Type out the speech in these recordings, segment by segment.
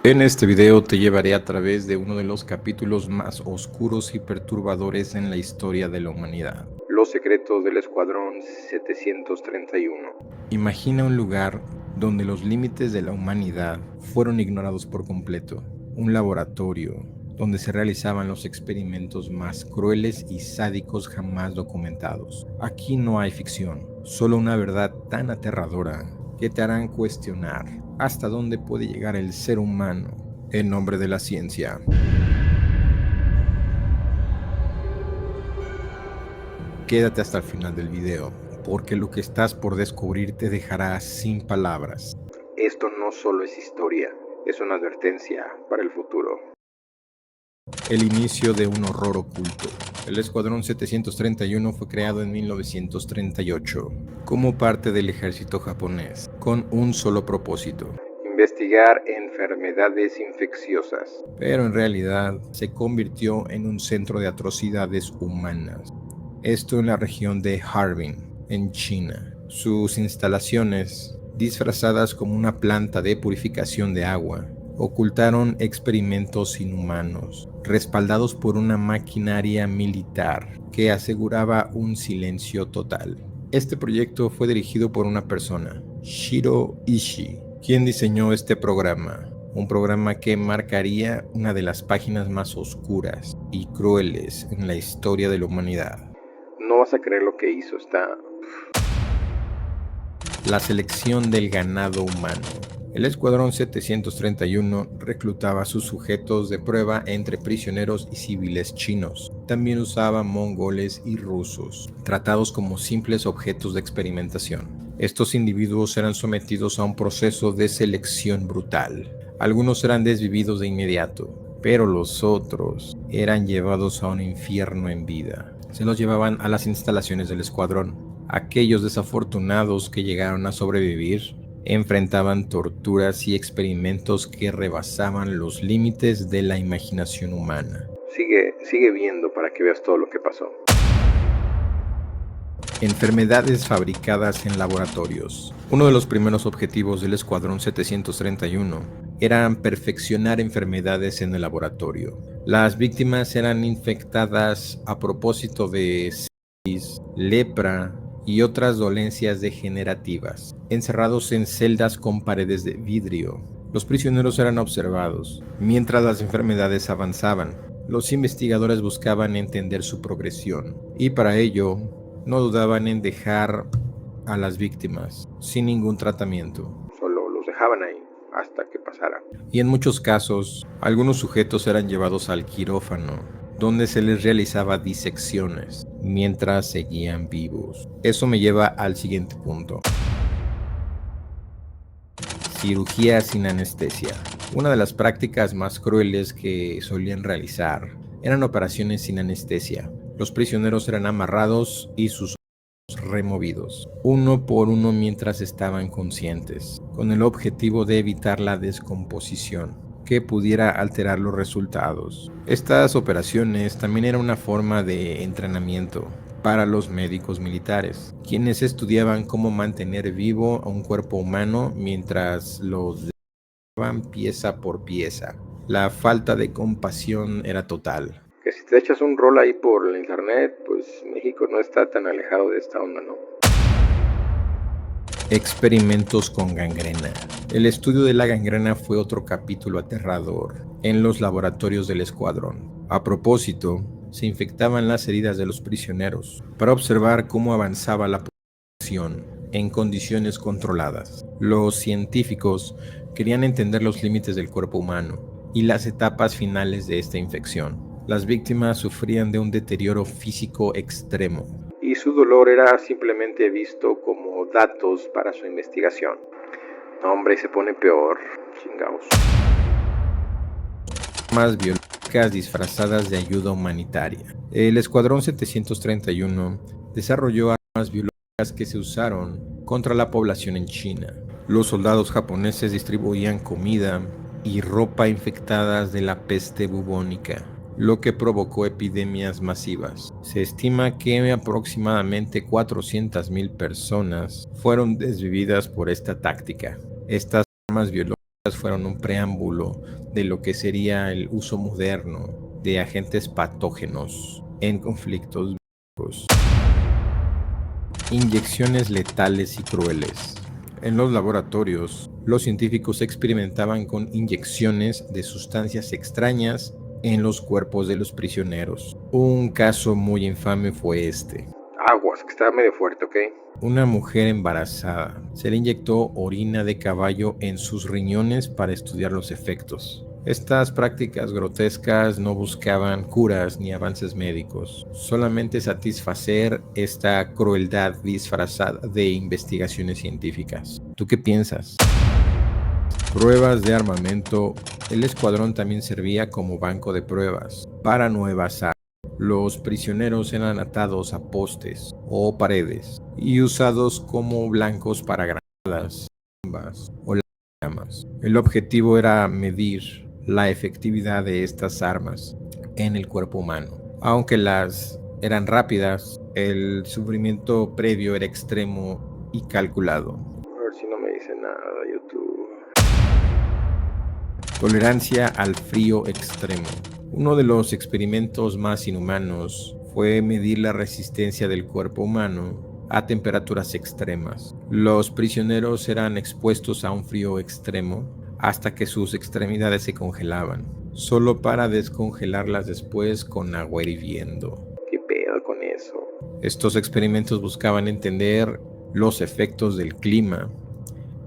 En este video te llevaré a través de uno de los capítulos más oscuros y perturbadores en la historia de la humanidad. Los secretos del Escuadrón 731. Imagina un lugar donde los límites de la humanidad fueron ignorados por completo. Un laboratorio donde se realizaban los experimentos más crueles y sádicos jamás documentados. Aquí no hay ficción, solo una verdad tan aterradora que te harán cuestionar hasta dónde puede llegar el ser humano en nombre de la ciencia. Quédate hasta el final del video, porque lo que estás por descubrir te dejará sin palabras. Esto no solo es historia, es una advertencia para el futuro. El inicio de un horror oculto. El Escuadrón 731 fue creado en 1938 como parte del ejército japonés, con un solo propósito: investigar enfermedades infecciosas. Pero en realidad se convirtió en un centro de atrocidades humanas. Esto en la región de Harbin, en China. Sus instalaciones, disfrazadas como una planta de purificación de agua, ocultaron experimentos inhumanos, respaldados por una maquinaria militar que aseguraba un silencio total. Este proyecto fue dirigido por una persona, Shiro Ishii, quien diseñó este programa. Un programa que marcaría una de las páginas más oscuras y crueles en la historia de la humanidad. No vas a creer lo que hizo, está... La selección del ganado humano. El Escuadrón 731 reclutaba a sus sujetos de prueba entre prisioneros y civiles chinos. También usaba mongoles y rusos, tratados como simples objetos de experimentación. Estos individuos eran sometidos a un proceso de selección brutal. Algunos eran desvividos de inmediato, pero los otros eran llevados a un infierno en vida. Se los llevaban a las instalaciones del escuadrón. Aquellos desafortunados que llegaron a sobrevivir enfrentaban torturas y experimentos que rebasaban los límites de la imaginación humana. Sigue viendo para que veas todo lo que pasó. Enfermedades fabricadas en laboratorios. Uno de los primeros objetivos del Escuadrón 731 era perfeccionar enfermedades en el laboratorio. Las víctimas eran infectadas a propósito de sífilis, lepra y otras dolencias degenerativas, encerrados en celdas con paredes de vidrio. Los prisioneros eran observados. Mientras las enfermedades avanzaban, los investigadores buscaban entender su progresión, y para ello no dudaban en dejar a las víctimas sin ningún tratamiento. Solo los dejaban ahí hasta que pasara. Y en muchos casos, algunos sujetos eran llevados al quirófano, donde se les realizaba disecciones mientras seguían vivos. Eso me lleva al siguiente punto. Cirugía sin anestesia. Una de las prácticas más crueles que solían realizar eran operaciones sin anestesia. Los prisioneros eran amarrados y sus órganos removidos, uno por uno mientras estaban conscientes, con el objetivo de evitar la descomposición que pudiera alterar los resultados. Estas operaciones también eran una forma de entrenamiento para los médicos militares, quienes estudiaban cómo mantener vivo a un cuerpo humano mientras los desmembraban pieza por pieza. La falta de compasión era total. Que si te echas un rol ahí por la internet, pues México no está tan alejado de esta onda, ¿no? Experimentos con gangrena. El estudio de la gangrena fue otro capítulo aterrador en los laboratorios del escuadrón. A propósito, se infectaban las heridas de los prisioneros para observar cómo avanzaba la población en condiciones controladas. Los científicos querían entender los límites del cuerpo humano y las etapas finales de esta infección. Las víctimas sufrían de un deterioro físico extremo, y su dolor era simplemente visto como datos para su investigación. No, hombre, se pone peor, chingaos. Armas biológicas disfrazadas de ayuda humanitaria. El Escuadrón 731 desarrolló armas biológicas que se usaron contra la población en China. Los soldados japoneses distribuían comida y ropa infectadas de la peste bubónica, lo que provocó epidemias masivas. Se estima que aproximadamente 400,000 personas fueron desvividas por esta táctica. Estas armas biológicas fueron un preámbulo de lo que sería el uso moderno de agentes patógenos en conflictos bélicos. Inyecciones letales y crueles. En los laboratorios, los científicos experimentaban con inyecciones de sustancias extrañas en los cuerpos de los prisioneros. Un caso muy infame fue este. Aguas, que estaba medio fuerte, ¿ok? Una mujer embarazada se le inyectó orina de caballo en sus riñones para estudiar los efectos. Estas prácticas grotescas no buscaban curas ni avances médicos, solamente satisfacer esta crueldad disfrazada de investigaciones científicas. ¿Tú qué piensas? Pruebas de armamento. El escuadrón también servía como banco de pruebas para nuevas armas. Los prisioneros eran atados a postes o paredes y usados como blancos para granadas, bombas o llamas. El objetivo era medir la efectividad de estas armas en el cuerpo humano. Aunque las eran rápidas, el sufrimiento previo era extremo y calculado. A ver si no me dice nada YouTube. Tolerancia al frío extremo. Uno de los experimentos más inhumanos fue medir la resistencia del cuerpo humano a temperaturas extremas. Los prisioneros eran expuestos a un frío extremo hasta que sus extremidades se congelaban, solo para descongelarlas después con agua hirviendo. ¿Qué pedo con eso? Estos experimentos buscaban entender los efectos del clima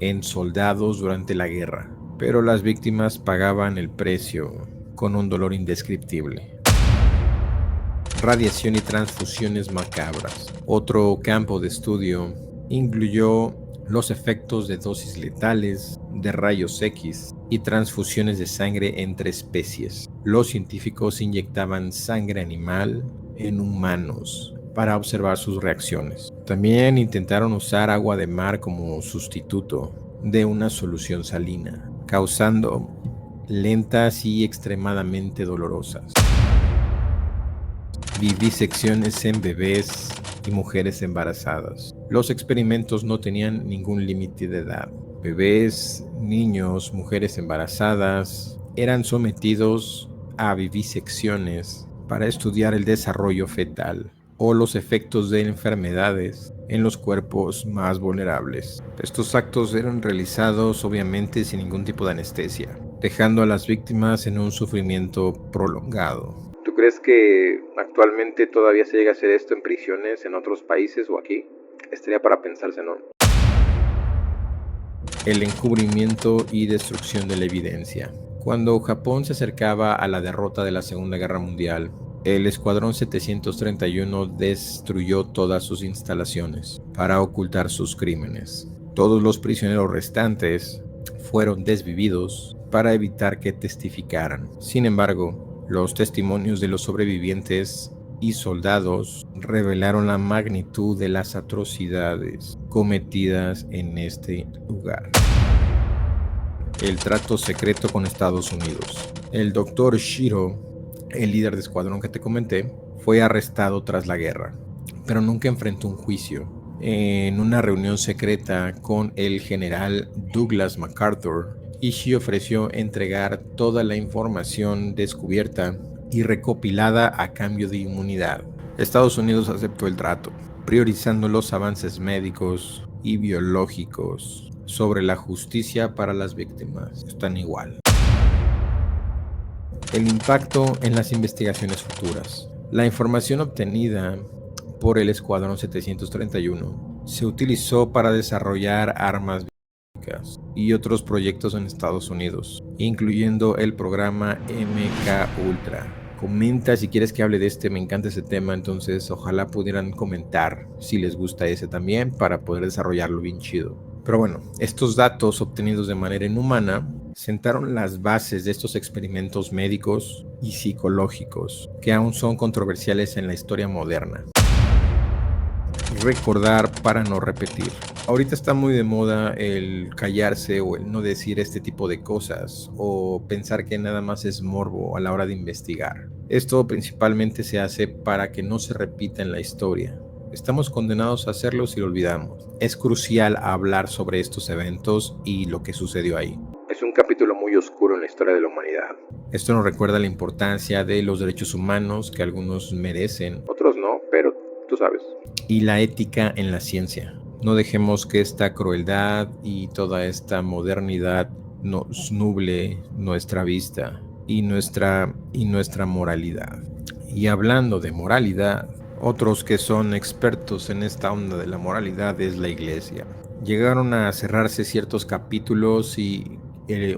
en soldados durante la guerra, pero las víctimas pagaban el precio con un dolor indescriptible. Radiación y transfusiones macabras. Otro campo de estudio incluyó los efectos de dosis letales, de rayos X y transfusiones de sangre entre especies. Los científicos inyectaban sangre animal en humanos para observar sus reacciones. También intentaron usar agua de mar como sustituto de una solución salina, causando lentas y extremadamente dolorosas vivisecciones en bebés y mujeres embarazadas. Los experimentos no tenían ningún límite de edad. Bebés, niños, mujeres embarazadas eran sometidos a vivisecciones para estudiar el desarrollo fetal o los efectos de enfermedades en los cuerpos más vulnerables. Estos actos eran realizados obviamente sin ningún tipo de anestesia, dejando a las víctimas en un sufrimiento prolongado. ¿Tú crees que actualmente todavía se llega a hacer esto en prisiones en otros países o aquí? Estaría para pensarse, ¿no? El encubrimiento y destrucción de la evidencia. Cuando Japón se acercaba a la derrota de la Segunda Guerra Mundial, el Escuadrón 731 destruyó todas sus instalaciones para ocultar sus crímenes. Todos los prisioneros restantes fueron desvividos para evitar que testificaran. Sin embargo, los testimonios de los sobrevivientes y soldados revelaron la magnitud de las atrocidades cometidas en este lugar. El trato secreto con Estados Unidos. El Dr. Shiro, el líder de escuadrón que te comenté, fue arrestado tras la guerra, pero nunca enfrentó un juicio. En una reunión secreta con el general Douglas MacArthur, Ishii ofreció entregar toda la información descubierta y recopilada a cambio de inmunidad. Estados Unidos aceptó el trato, priorizando los avances médicos y biológicos sobre la justicia para las víctimas. Están igual. El impacto en las investigaciones futuras. La información obtenida por el Escuadrón 731 se utilizó para desarrollar armas biológicas y otros proyectos en Estados Unidos, incluyendo el programa MK Ultra. Comenta si quieres que hable de este, me encanta ese tema, entonces ojalá pudieran comentar si les gusta ese también para poder desarrollarlo bien chido. Pero bueno, estos datos obtenidos de manera inhumana sentaron las bases de estos experimentos médicos y psicológicos que aún son controversiales en la historia moderna. Recordar para no repetir. Ahorita está muy de moda el callarse o el no decir este tipo de cosas o pensar que nada más es morbo a la hora de investigar. Esto principalmente se hace para que no se repita en la historia. Estamos condenados a hacerlo si lo olvidamos. Es crucial hablar sobre estos eventos y lo que sucedió ahí. Es un capítulo muy oscuro en la historia de la humanidad. Esto nos recuerda la importancia de los derechos humanos que algunos merecen. Otros no, pero tú sabes. Y la ética en la ciencia. No dejemos que esta crueldad y toda esta modernidad nos nuble nuestra vista y nuestra moralidad. Y hablando de moralidad, otros que son expertos en esta onda de la moralidad es la iglesia. Llegaron a cerrarse ciertos capítulos y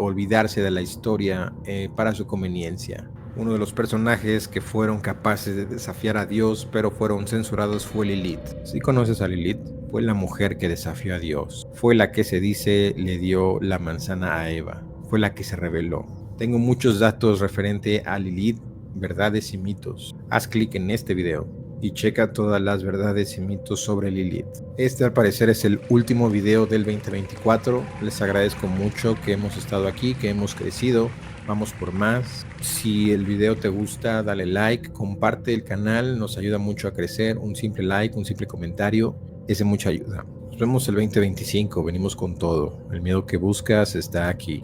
olvidarse de la historia para su conveniencia. Uno de los personajes que fueron capaces de desafiar a Dios pero fueron censurados fue Lilith. ¿Sí conoces a Lilith? Fue la mujer que desafió a Dios. Fue la que se dice le dio la manzana a Eva. Fue la que se rebeló. Tengo muchos datos referente a Lilith, verdades y mitos. Haz clic en este video y checa todas las verdades y mitos sobre Lilith. Este al parecer es el último video del 2024. Les agradezco mucho que hemos estado aquí, que hemos crecido. Vamos por más. Si el video te gusta, dale like, comparte el canal, nos ayuda mucho a crecer. Un simple like, un simple comentario, es de mucha ayuda. Nos vemos el 2025, venimos con todo. El miedo que buscas está aquí.